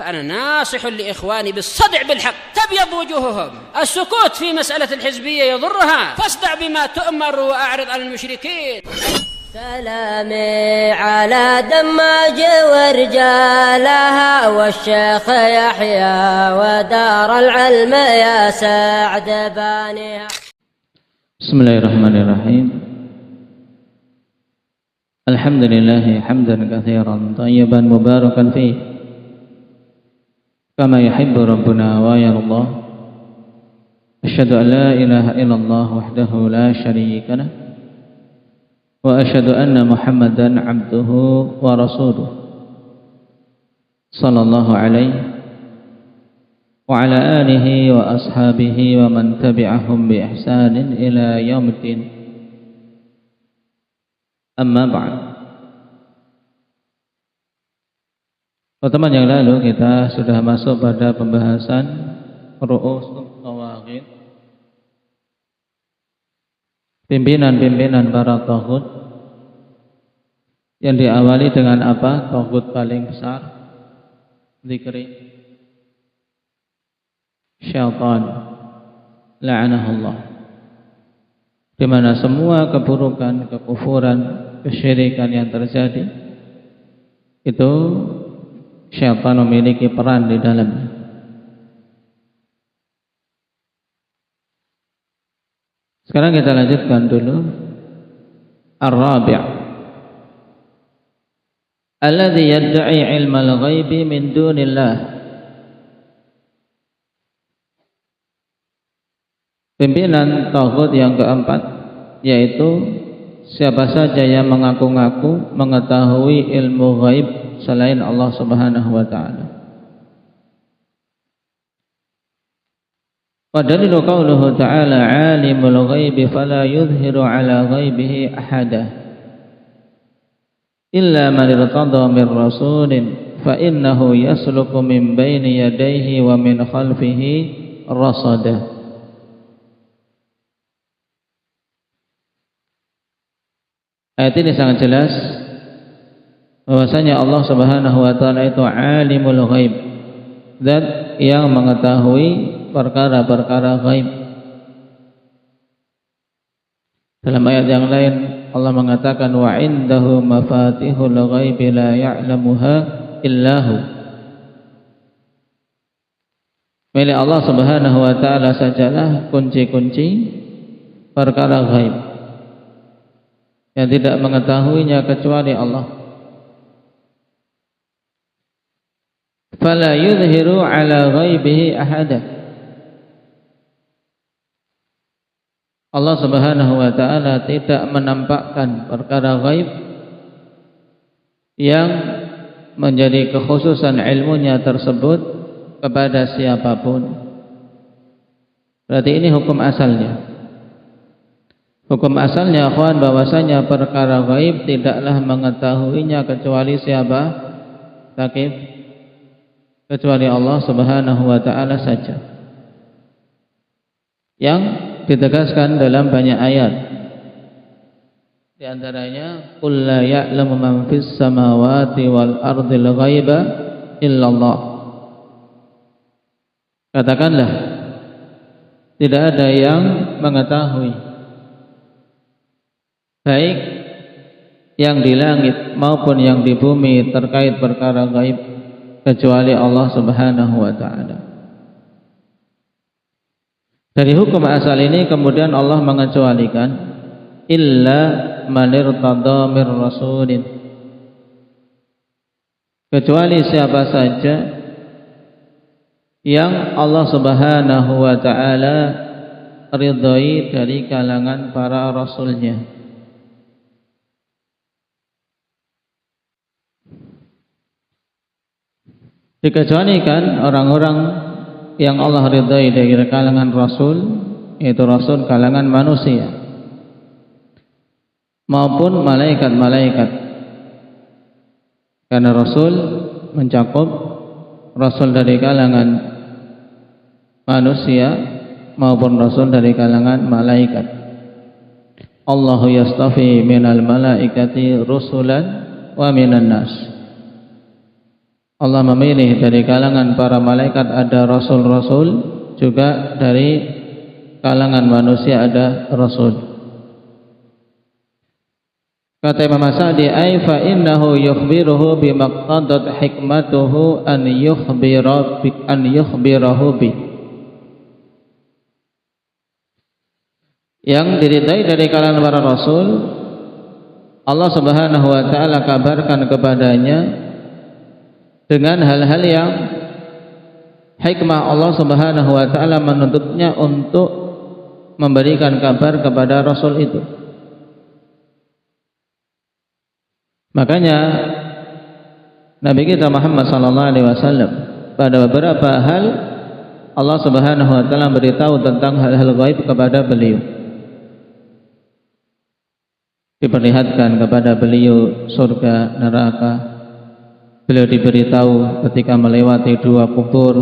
فأنا ناصح لإخواني بالصدع بالحق تبيض وجوههم. السكوت في مسألة الحزبية يضرها، فاصدع بما تؤمر وأعرض عن المشركين. سلامي على دماج ورجالها والشيخ يحيى ودار العلم يا سعد بانيها. Bismillahirrahmanirrahim. Alhamdulillah hamdan katsiran thayyiban mubarakan fihi kama yuhibbu rabbuna wa yarda. Asyhadu an la ilaha illallah wahdahu la syarika lah wa asyhadu anna Muhammadan abduhu wa rasuluh sallallahu alaihi wa ala alihi wa ashabihi wa man tabi'ahum bi ihsanin ila yaumiddin. Amma ba'd. Pertemuan yang lalu kita sudah masuk pada pembahasan ru'usul tawaghit, pimpinan-pimpinan para taghut, yang diawali dengan apa? Taghut paling besar, zikri syaitan la'anahullah, di mana semua keburukan, kekufuran, kesyirikan yang terjadi itu syaitan memiliki peran di dalamnya. Sekarang kita lanjutkan dulu. Ar-rabi' alladhi yadda'i ilmal ghaibi min dunillah. Pimpinan taghut yang keempat, yaitu siapa saja yang mengaku-ngaku mengetahui ilmu ghaib selain Allah Subhanahu wa ta'ala. Wa dalilu qauluhu ta'ala alimul ghaibi fala yudhiru ala ghaibihi ahada illa man irtada min rasulin fa innahu yasluku min baini yadayhi wa min khalfihi rasada. Ayat ini sangat jelas bahwasanya Allah Subhanahu wa taala itu alimul ghaib, zat yang mengetahui perkara-perkara ghaib. Dalam ayat yang lain Allah mengatakan wa indahu mafatihul ghaibi la ya'lamuha illahu. Milik Allah Subhanahu wa taala sajalah kunci-kunci perkara ghaib yang tidak mengetahuinya kecuali Allah. Fala yudhiru ala ghaibihi ahada. Allah Subhanahu wa ta'ala tidak menampakkan perkara ghaib yang menjadi kekhususan ilmunya tersebut kepada siapapun. Berarti ini hukum asalnya. Hukum asalnya akhwan bahwasanya perkara ghaib tidaklah mengetahuinya kecuali siapa? Takif, kecuali Allah Subhanahu wa ta'ala saja. Yang ditegaskan dalam banyak ayat. Di antaranya qul la ya'lamu man fis samawati wal ardil ghaiba illallah. Katakanlah tidak ada yang mengetahui baik yang di langit maupun yang di bumi terkait perkara gaib kecuali Allah Subhanahu wa ta'ala. Dari hukum asal ini kemudian Allah mengecualikan illa man irtada mir rasulin, kecuali siapa saja yang Allah Subhanahu wa ta'ala ridhai dari kalangan para rasulnya. Dikecualikan orang-orang yang Allah ridhai dari kalangan rasul, yaitu rasul kalangan manusia maupun malaikat-malaikat, karena rasul mencakup rasul dari kalangan manusia maupun rasul dari kalangan malaikat. Allahu yastafi minal malaikati rusulan wa minan nas. Allah memilih dari kalangan para malaikat ada rasul-rasul, juga dari kalangan manusia ada rasul. Kata Imam Sa'di, ay fa innahu yukhbiruhu bimaqtadat hikmatuhu an yukhbirahu bi. Yang diridai dari kalangan para rasul, Allah Subhanahu wa taala kabarkan kepadanya dengan hal-hal yang hikmah Allah Subhanahu wa taala menuntutnya untuk memberikan kabar kepada rasul itu. Makanya Nabi kita Muhammad sallallahu alaihi wasallam pada beberapa hal Allah Subhanahu wa taala beritahu tentang hal-hal gaib kepada beliau. Diperlihatkan kepada beliau surga, neraka. Beliau diberitahu ketika melewati dua kubur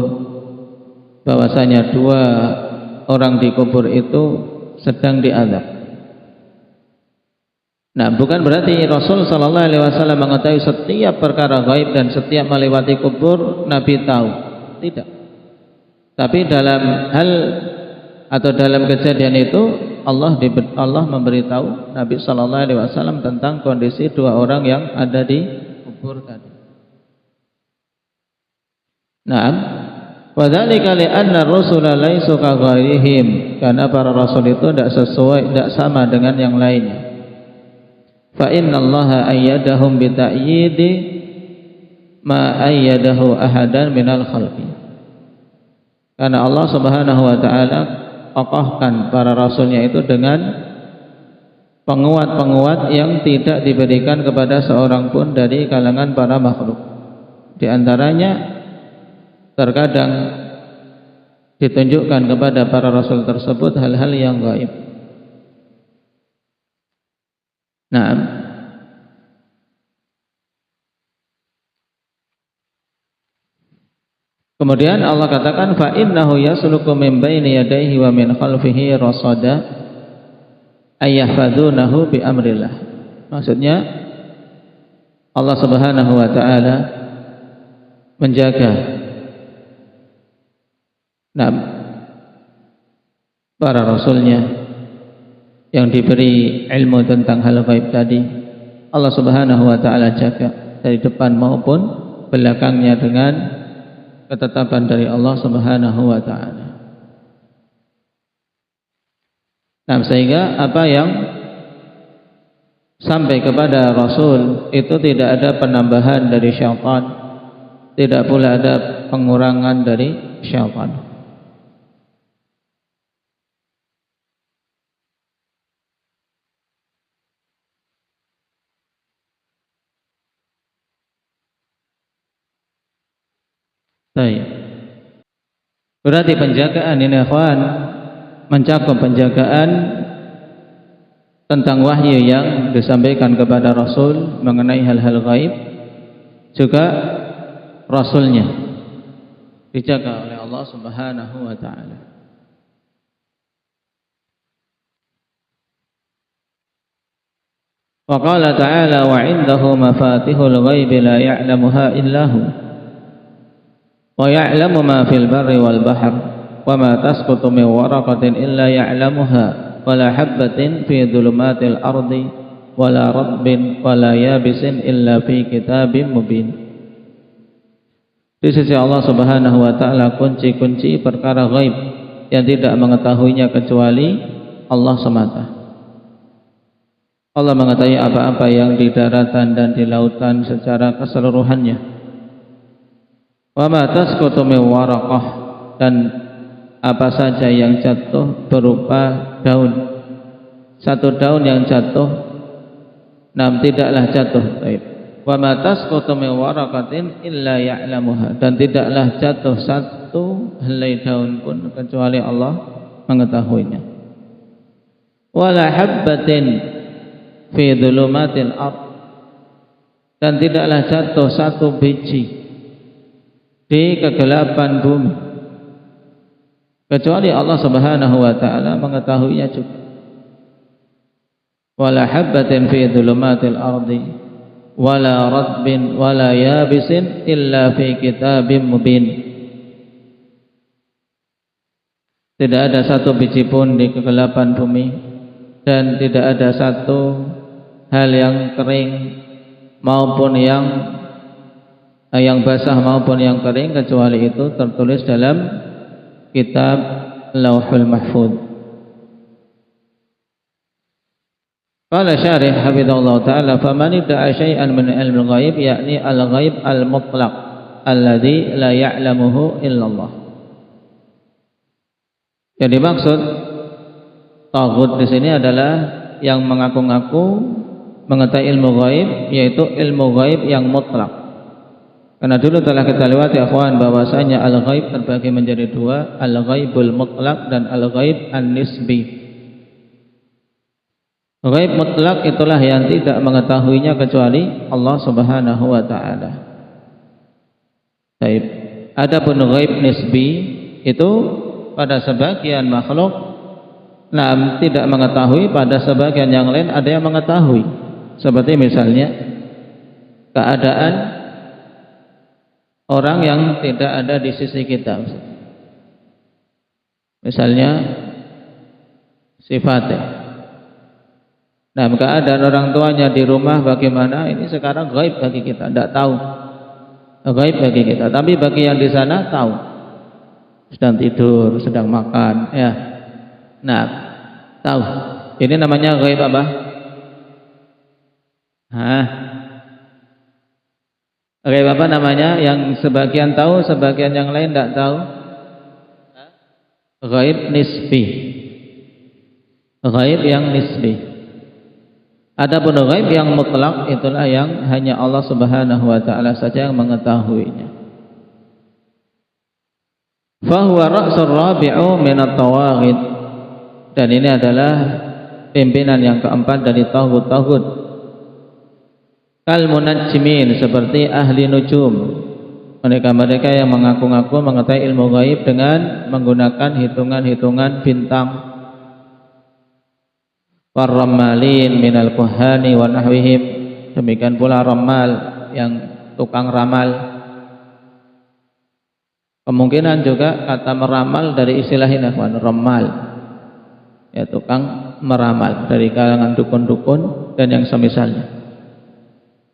bahwasanya dua orang di kubur itu sedang diazab. Nah, bukan berarti Rasul sallallahu alaihi wasallam mengetahui setiap perkara gaib dan setiap melewati kubur Nabi tahu. Tidak. Tapi dalam hal atau dalam kejadian itu Allah memberitahu Nabi sallallahu alaihi wasallam tentang kondisi dua orang yang ada di kubur tadi. Naam, wa dzalika li anna ar-rusula laysu ka ghairihim, karena para rasul itu tidak sama dengan yang lainnya. Fa innallaha ayyadahum bi ta'yidi ma ayyadahu ahadan minal khalqi. Karena Allah Subhanahu wa taala kokohkan para rasulnya itu dengan penguat-penguat yang tidak diberikan kepada seorang pun dari kalangan para makhluk. Di antaranya terkadang ditunjukkan kepada para rasul tersebut hal-hal yang gaib. Nah, kemudian Allah katakan fa innahu yasluku min baini yadayhi wa min khalfihi rasada ayyahfadunahu bi amrillah. Maksudnya Allah Subhanahu wa taala menjaga para rasulnya yang diberi ilmu tentang hal gaib tadi. Allah Subhanahu wa taala jaga dari depan maupun belakangnya dengan ketetapan dari Allah Subhanahu wa taala. Nah, sehingga apa yang sampai kepada Rasul itu tidak ada penambahan dari syaitan, tidak pula ada pengurangan dari syaitan. Baik. Berarti penjagaan ini ikhwan mencakup penjagaan tentang wahyu yang disampaikan kepada Rasul mengenai hal-hal gaib, juga Rasulnya dijaga oleh Allah Subhanahu wa taala. Wa qala ta'ala wa 'indahu mafatihul ghaibi la ya'lamuha illa hu wa ya'lamu ma fil barri wal bahr wa ma tasqutu min waraqatin illa ya'lamuha wa la habatin fi dhulumatil ardi wa la ratbin wa la yabisin illa fi kitabim mubin. Di sisi Allah Subhanahu wa taala kunci-kunci perkara gaib yang tidak mengetahuinya kecuali Allah semata. Allah mengetahui apa-apa yang di daratan dan di lautan secara keseluruhannya. Wa ma tasqutu min waraqah, dan apa saja yang jatuh berupa daun. Satu daun yang jatuh tidaklah jatuh. Wa ma tasqutu min waraqatin illa ya'lamuha, dan tidaklah jatuh satu helai daun pun kecuali Allah mengetahuinya. Wa la habbatin fi dhulumatil ardh, dan tidaklah jatuh satu biji di kegelapan bumi kecuali Allah Subhanahu wa taala mengetahuinya juga. Wala habbatin fi dhulumatil ardi wala ratbin wala yabisin illa fi kitabim mubin. Tidak ada satu biji pun di kegelapan bumi, dan tidak ada satu hal yang kering maupun yang basah maupun yang kering kecuali itu tertulis dalam kitab Lauhul Mahfuz. Qala syarih hafizallahu taala, faman idda'a syai'an min ilmil ghaib yakni al-ghaib al-mutlaq alladzi la ya'lamuhu illallah. Yang dimaksud taghut di sini adalah yang mengaku-ngaku mengetahui ilmu ghaib, yaitu ilmu ghaib yang mutlak. Karena dulu telah kita lewati akhwan bahwasanya al-ghaib terbagi menjadi dua, al-ghaibul mutlak dan al-ghaib an-nisbi. Ghaib mutlak itulah yang tidak mengetahuinya kecuali Allah Subhanahu wa taala. Baik. Adapun ghaib nisbi itu pada sebagian makhluk tidak mengetahui, pada sebagian yang lain ada yang mengetahui. Seperti misalnya keadaan orang yang tidak ada di sisi kita. Misalnya sifatnya. Keadaan orang tuanya di rumah bagaimana, ini sekarang gaib bagi kita, tidak tahu. Gaib bagi kita, tapi bagi yang di sana tahu. Sedang tidur, sedang makan, ya. Tahu. Ini namanya gaib apa? Gaib apa namanya? Yang sebagian tahu, sebagian yang lain tidak tahu. Gaib nisbi. Gaib yang nisbi. Adapun ghaib yang mutlak itulah yang hanya Allah Subhanahu wa taala saja yang mengetahuinya. Fa huwa ra'sul rabi'u min at-tawaghid. Dan ini adalah pimpinan yang keempat dari taghut-taghut. Kal munajjimin, seperti ahli nujum. Mereka-mereka yang mengaku-ngaku mengetahui ilmu ghaib dengan menggunakan hitungan-hitungan bintang. Warramalin minal kuhani wa nahwihim, demikian pula ramal yang tukang ramal. Kemungkinan juga kata meramal dari istilah ini, ramal ya, tukang meramal dari kalangan dukun-dukun dan yang semisalnya.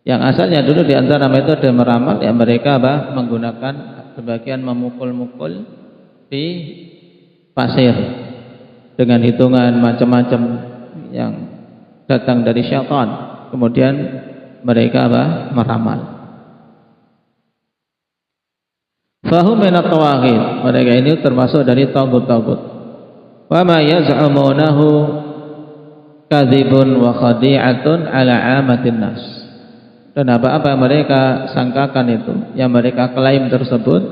Yang asalnya dulu di antara metode meramal ya mereka menggunakan sebagian memukul-mukul di pasir dengan hitungan macam-macam yang datang dari syaitan, kemudian mereka meramal. Fahum minat tawaghid, mereka ini termasuk dari taghut-taghut. Wa ma yaz'umunahu kadzibun wa khadi'atun ala amatin nas. Dan apa-apa yang mereka sangkakan itu, yang mereka klaim tersebut,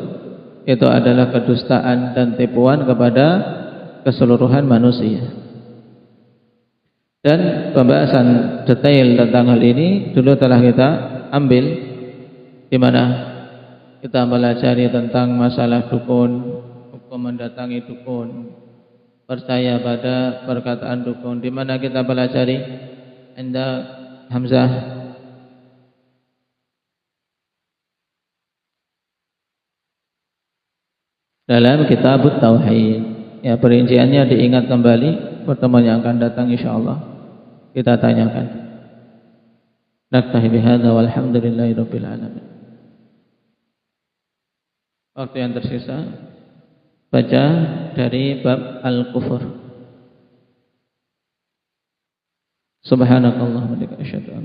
itu adalah kedustaan dan tipuan kepada keseluruhan manusia. Dan pembahasan detail tentang hal ini dulu telah kita ambil, di mana kita pelajari tentang masalah dukun, hukum mendatangi dukun, percaya pada perkataan dukun, di mana kita pelajari Inda Hamzah dalam kitab Tauhid. Ya, perinciannya diingat kembali pertemuan yang akan datang insyaallah. Kita tanyakan. Naktahi bihadza walhamdulillahi rabbil alamin. Waktu yang tersisa baca dari bab al-kufur. Subhanakallahumma wa bihamdika asyhadu an